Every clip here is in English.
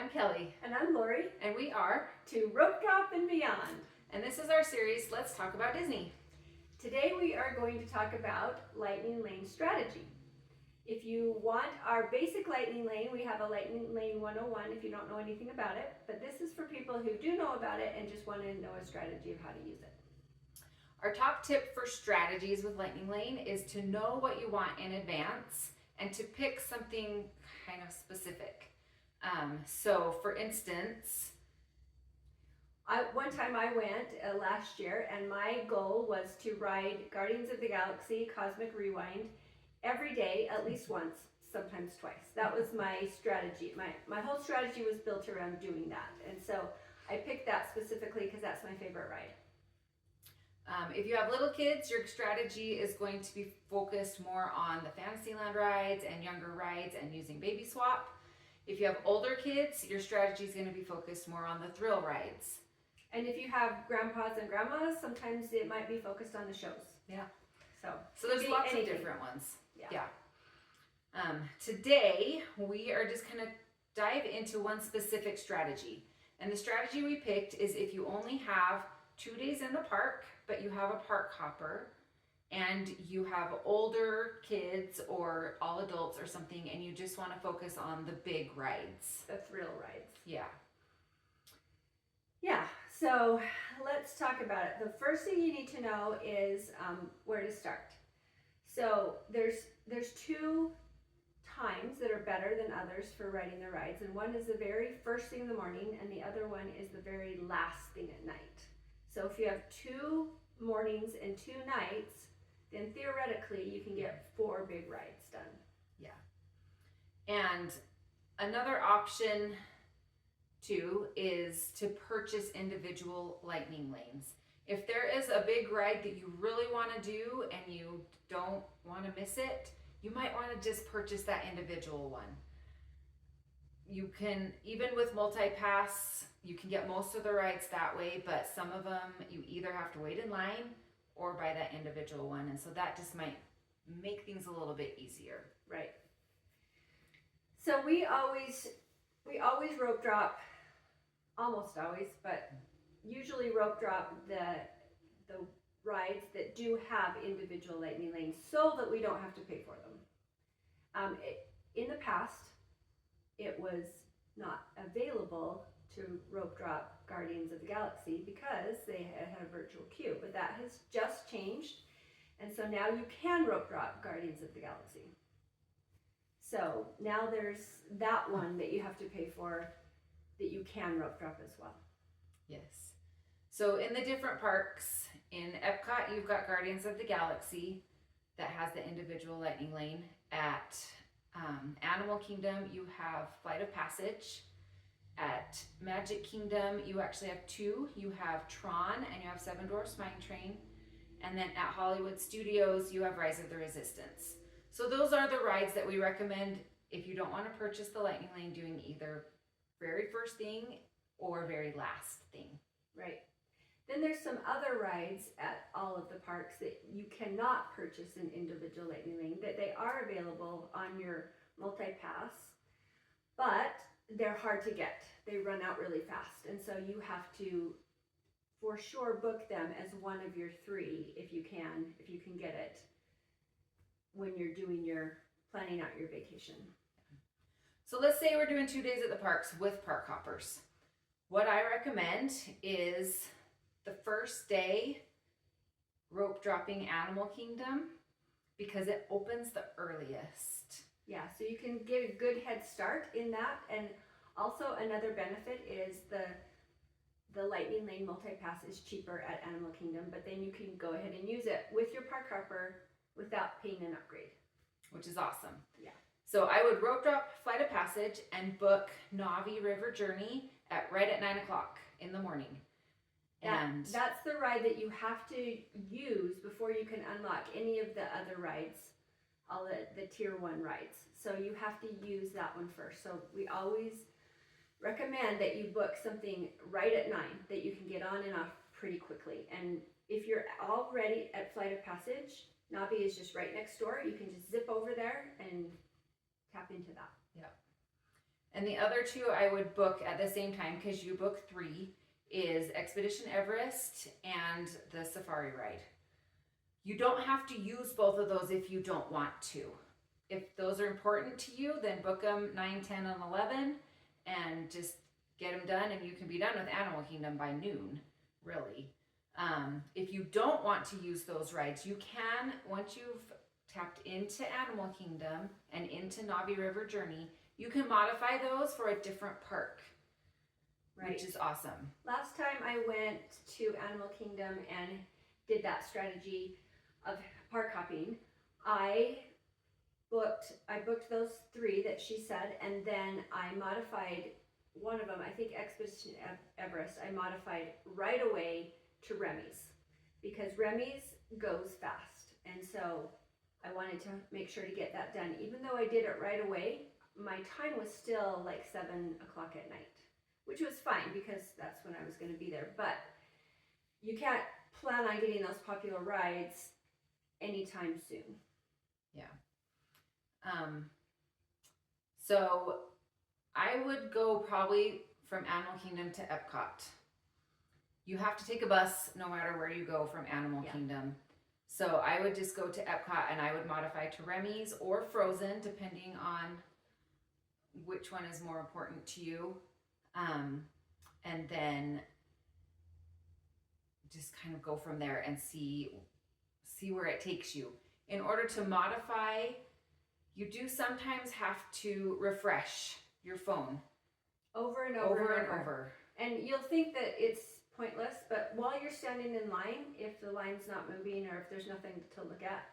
I'm Kelly. And I'm Lori. And we are To Rope Drop and Beyond. And this is our series, Let's Talk About Disney. Today we are going to talk about Lightning Lane strategy. If you want our basic Lightning Lane, we have a Lightning Lane 101 if you don't know anything about it. But this is for people who do know about it and just want to know a strategy of how to use it. Our top tip for strategies with Lightning Lane is to know what you want in advance and to pick something kind of specific. So for instance, one time I went last year and my goal was to ride Guardians of the Galaxy Cosmic Rewind every day at least once, sometimes twice. That was my strategy. My whole strategy was built around doing that. And so I picked that specifically because that's my favorite ride. If you have little kids, your strategy is going to be focused more on the Fantasyland rides and younger rides and using Baby Swap. If you have older kids, your strategy is going to be focused more on the thrill rides. And if you have grandpas and grandmas, sometimes it might be focused on the shows. Yeah. So there's lots of different ones. Yeah. Today, we are just going to dive into one specific strategy. And the strategy we picked is if you only have 2 days in the park, but you have a park hopper, and you have older kids or all adults or something, and you just want to focus on the big rides. The thrill rides. Yeah. Yeah, so let's talk about it. The first thing you need to know is where to start. So there's two times that are better than others for riding the rides, and one is the very first thing in the morning, and the other one is the very last thing at night. So if you have 2 mornings and 2 nights, then theoretically you can get 4 big rides done. Yeah. And another option too is to purchase individual Lightning Lanes. If there is a big ride that you really want to do and you don't want to miss it, you might want to just purchase that individual one. You can, even with multi-pass, you can get most of the rides that way, but some of them you either have to wait in line or buy that individual one, and so that just might make things a little bit easier. Right. So we always rope drop, almost always, but usually rope drop the rides that do have individual Lightning Lanes so that we don't have to pay for them. In the past, it was not available to rope drop Guardians of the Galaxy because they had a virtual queue, but that has just changed, and so now you can rope drop Guardians of the Galaxy. So now there's that one that you have to pay for that you can rope drop as well. Yes. So in the different parks, in Epcot, you've got Guardians of the Galaxy that has the individual Lightning Lane. At Animal Kingdom, you have Flight of Passage. At Magic Kingdom, you actually have 2. You have Tron and you have Seven Dwarfs Mine Train. And then at Hollywood Studios, you have Rise of the Resistance. So those are the rides that we recommend if you don't want to purchase the Lightning Lane, doing either very first thing or very last thing. Right. Then there's some other rides at all of the parks that you cannot purchase an individual Lightning Lane, that they are available on your multi-pass, but they're hard to get. They run out really fast, and so you have to for sure book them as one of your 3 if you can get it when you're planning out your vacation. So let's say we're doing 2 days at the parks with park hoppers. What I recommend is the first day rope dropping Animal Kingdom because it opens the earliest. Yeah, so you can get a good head start in that, and also another benefit is the Lightning Lane multi-pass is cheaper at Animal Kingdom, but then you can go ahead and use it with your park hopper without paying an upgrade. Which is awesome. Yeah. So I would rope drop Flight of Passage and book Na'vi River Journey right at 9 o'clock in the morning. And that's the ride that you have to use before you can unlock any of the other rides, all the tier 1 rides. So you have to use that one first. So we always recommend that you book something right at 9 that you can get on and off pretty quickly. And if you're already at Flight of Passage, Na'vi is just right next door. You can just zip over there and tap into that. Yeah. And the other two I would book at the same time because you book 3 is Expedition Everest and the Safari Ride. You don't have to use both of those if you don't want to. If those are important to you, then book them 9, 10, and 11 and just get them done, and you can be done with Animal Kingdom by noon, really. If you don't want to use those rides, you can, once you've tapped into Animal Kingdom and into Navi River Journey, you can modify those for a different park, Right. which is awesome. Last time I went to Animal Kingdom and did that strategy of park hopping, I booked those 3 that she said, and then I modified one of them, I think Expedition Everest, I modified right away to Remy's, because Remy's goes fast, and so I wanted to make sure to get that done. Even though I did it right away, my time was still like 7 o'clock at night, which was fine because that's when I was going to be there. But you can't plan on getting those popular rides anytime soon. So I would go probably from Animal Kingdom to Epcot. You have to take a bus no matter where you go from Animal Yeah. Kingdom. So I would just go to Epcot and I would modify to Remy's or Frozen, depending on which one is more important to you. And then just kind of go from there and see where it takes you. In order to modify, you do sometimes have to refresh your phone Over and over and over. And you'll think that it's pointless, but while you're standing in line, if the line's not moving or if there's nothing to look at,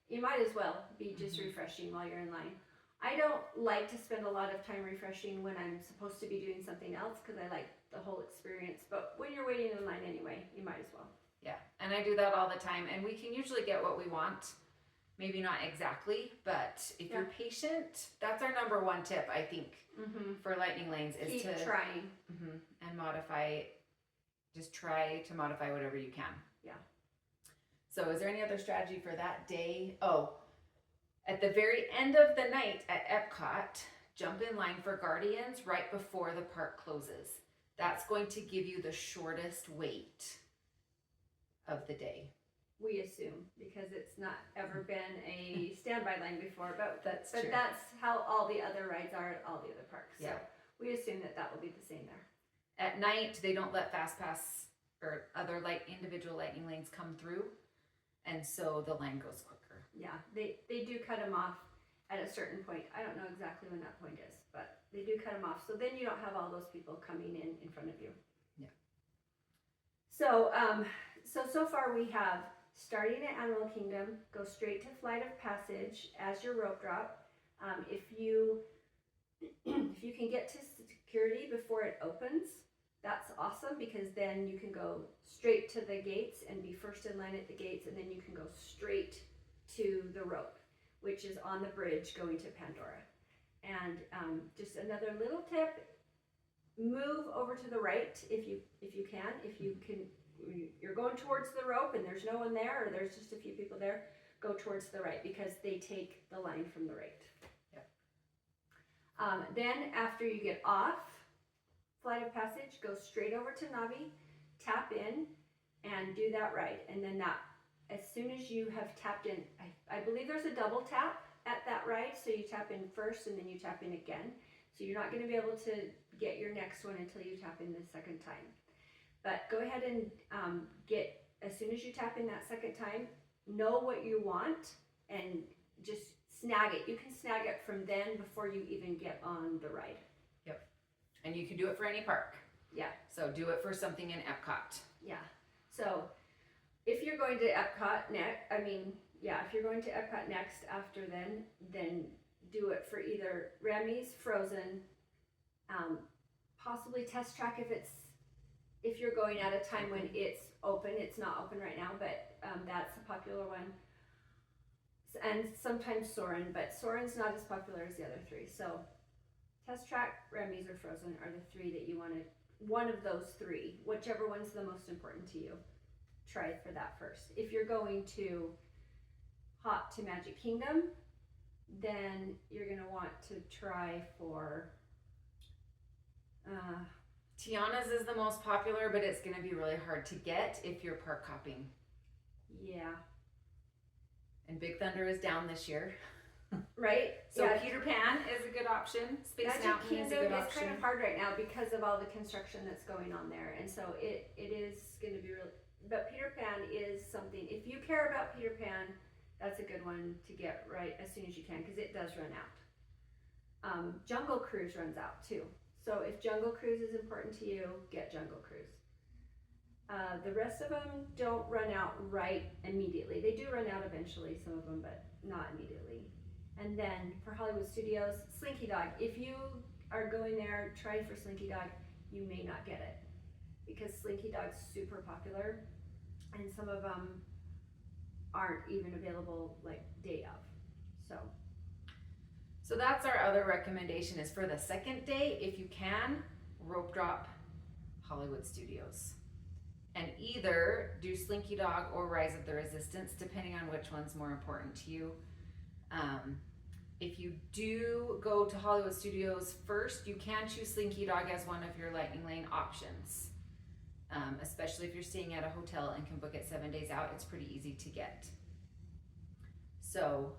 you might as well be just refreshing while you're in line. I don't like to spend a lot of time refreshing when I'm supposed to be doing something else because I like the whole experience. But when you're waiting in line anyway, you might as well. Yeah, and I do that all the time, and we can usually get what we want. Maybe not exactly, but if you're patient, that's our number 1 tip, I think, for Lightning Lanes is Keep to trying. And modify. Just try to modify whatever you can. Yeah. So, is there any other strategy for that day? Oh, at the very end of the night at Epcot, jump in line for Guardians right before the park closes. That's going to give you the shortest wait of the day. We assume, because it's not ever been a standby line before, but That's but true. that's how all the other rides are at all the other parks. So Yeah. we assume that will be the same there. At night, they don't let Fast Pass or other individual Lightning Lanes come through, and so the line goes quicker. Yeah, they do cut them off at a certain point. I don't know exactly when that point is, but they do cut them off. So then you don't have all those people coming in front of you. Yeah. So so far we have starting at Animal Kingdom, go straight to Flight of Passage as your rope drop. If you can get to security before it opens, that's awesome, because then you can go straight to the gates and be first in line at the gates, and then you can go straight to the rope, which is on the bridge going to Pandora. And just another little tip: move over to the right if you can. If you can, you're going towards the rope and there's no one there, or there's just a few people there, go towards the right, because they take the line from the right. Yep. Then after you get off Flight of Passage, go straight over to Navi, tap in, and do that ride. And then as soon as you have tapped in, I believe there's a double tap at that ride, so you tap in first and then you tap in again. So you're not going to be able to get your next one until you tap in the second time. But go ahead and as soon as you tap in that second time, know what you want and just snag it. You can snag it from then before you even get on the ride. Yep. And you can do it for any park. Yeah. So do it for something in Epcot. Yeah. So if you're going to Epcot if you're going to Epcot next after then do it for either Remy's, Frozen, possibly Test Track if you're going at a time when it's open. It's not open right now, but that's a popular one. And sometimes Soarin', but Soarin's not as popular as the other 3. So Test Track, Remy's, or Frozen are the 3 that you want to, one of those 3, whichever one's the most important to you, try for that first. If you're going to Hop to Magic Kingdom, then you're going to want to try for Tiana's is the most popular, but it's going to be really hard to get if you're park hopping. Yeah. And Big Thunder is down this year. Right? So yeah. Peter Pan is a good option. Space Magic Mountain is a Kingdom good is option. kind of hard right now because of all the construction that's going on there, and so it is going to be really. But Peter Pan is something. If you care about Peter Pan, that's a good one to get right as soon as you can because it does run out. Jungle Cruise runs out too. So if Jungle Cruise is important to you, get Jungle Cruise. The rest of them don't run out right immediately. They do run out eventually, some of them, but not immediately. And then for Hollywood Studios, Slinky Dog. If you are going there, try for Slinky Dog. You may not get it because Slinky Dog's super popular, and some of them aren't even available like day of. So that's our other recommendation is for the second day, if you can, rope drop Hollywood Studios. And either do Slinky Dog or Rise of the Resistance, depending on which one's more important to you. If you do go to Hollywood Studios first, you can choose Slinky Dog as one of your Lightning Lane options. Especially if you're staying at a hotel and can book it 7 days out, it's pretty easy to get. So,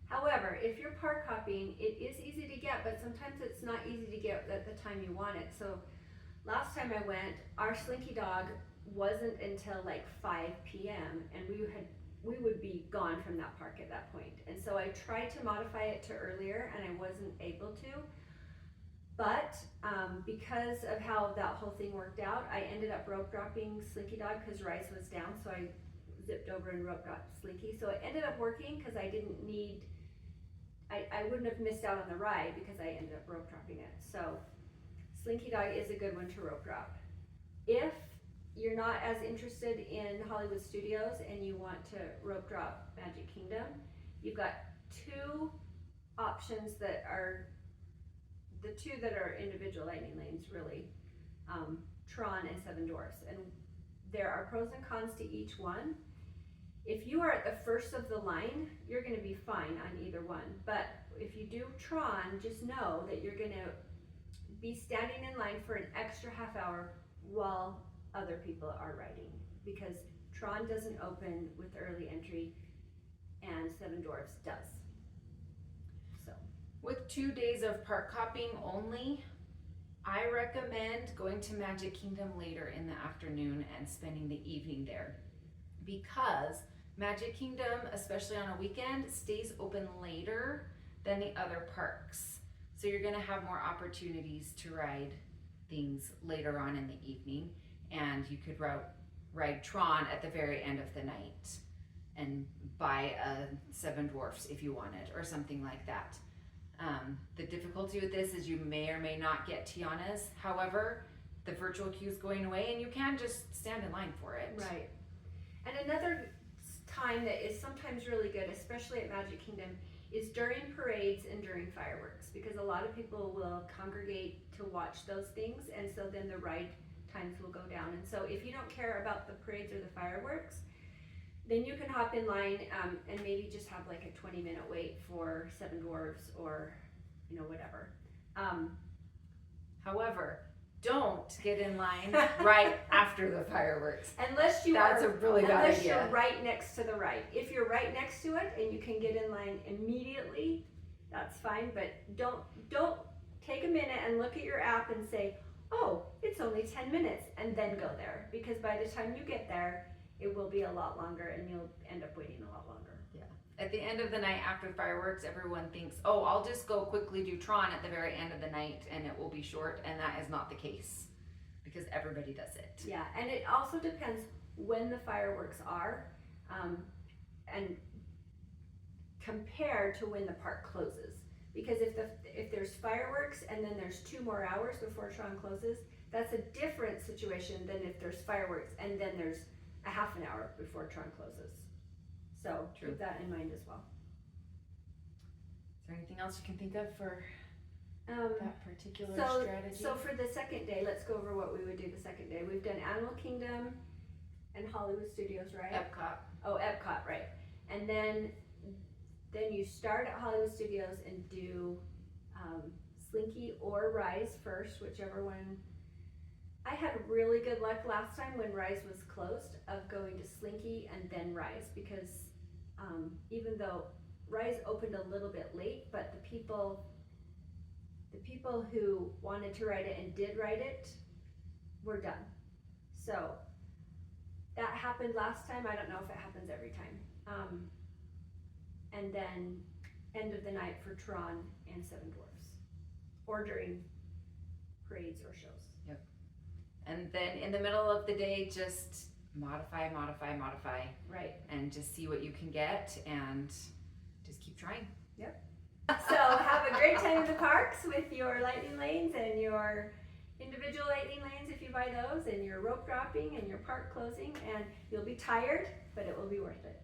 however, if you're park hopping, it is easy to get, but sometimes it's not easy to get at the time you want it. So last time I went, our Slinky Dog wasn't until like 5 p.m. and we would be gone from that park at that point. And so I tried to modify it to earlier and I wasn't able to. But because of how that whole thing worked out, I ended up rope dropping Slinky Dog because Rise was down. So I zipped over and rope dropped Slinky. So it ended up working because I didn't need, I wouldn't have missed out on the ride because I ended up rope dropping it. So Slinky Dog is a good one to rope drop. If you're not as interested in Hollywood Studios and you want to rope drop Magic Kingdom, you've got two options that are the two that are individual lightning lanes really, Tron and Seven Dwarfs. And there are pros and cons to each one. If you are at the first of the line, you're gonna be fine on either one. But if you do Tron, just know that you're gonna be standing in line for an extra half hour while other people are riding, because Tron doesn't open with early entry and Seven Dwarfs does. So with 2 days of park hopping only, I recommend going to Magic Kingdom later in the afternoon and spending the evening there, because Magic Kingdom, especially on a weekend, stays open later than the other parks. So you're gonna have more opportunities to ride things later on in the evening, and you could ride Tron at the very end of the night and buy a Seven Dwarfs if you wanted, or something like that. The difficulty with this is you may or may not get Tiana's. However, the virtual queue is going away and you can just stand in line for it. right. And another time that is sometimes really good, especially at Magic Kingdom, is during parades and during fireworks, because a lot of people will congregate to watch those things, and so then the ride times will go down. And so if you don't care about the parades or the fireworks, then you can hop in line and maybe just have like a 20-minute wait for Seven Dwarfs or whatever. However, don't get in line right after the fireworks. Unless you That's a really bad unless idea. you're right next to the ride. If you're right next to it and you can get in line immediately, that's fine. But don't take a minute and look at your app and say, oh, it's only 10 minutes, and then go there, because by the time you get there, it will be a lot longer and you'll end up waiting a lot longer. At the end of the night after fireworks, everyone thinks, oh, I'll just go quickly do Tron at the very end of the night and it will be short, and that is not the case, because everybody does it. Yeah, and it also depends when the fireworks are, and compared to when the park closes. Because if there's fireworks and then there's 2 more hours before Tron closes, that's a different situation than if there's fireworks and then there's a half an hour before Tron closes. So True. keep that in mind as well. Is there anything else you can think of for that particular strategy? So for the second day, let's go over what we would do the second day. We've done Animal Kingdom and Hollywood Studios, right? Epcot. Oh, Epcot, right. And then you start at Hollywood Studios and do Slinky or Rise first, whichever one I had really good luck last time when Rise was closed of going to Slinky and then Rise, because even though Rise opened a little bit late, but the people who wanted to ride it and did ride it were done. So that happened last time. I don't know if it happens every time. And then end of the night for Tron and Seven Dwarfs, or during parades or shows. And then in the middle of the day, just modify, Right. and just see what you can get, and just keep trying. So have a great time in the parks with your lightning lanes and your individual lightning lanes if you buy those, and your rope dropping and your park closing, and you'll be tired, but it will be worth it.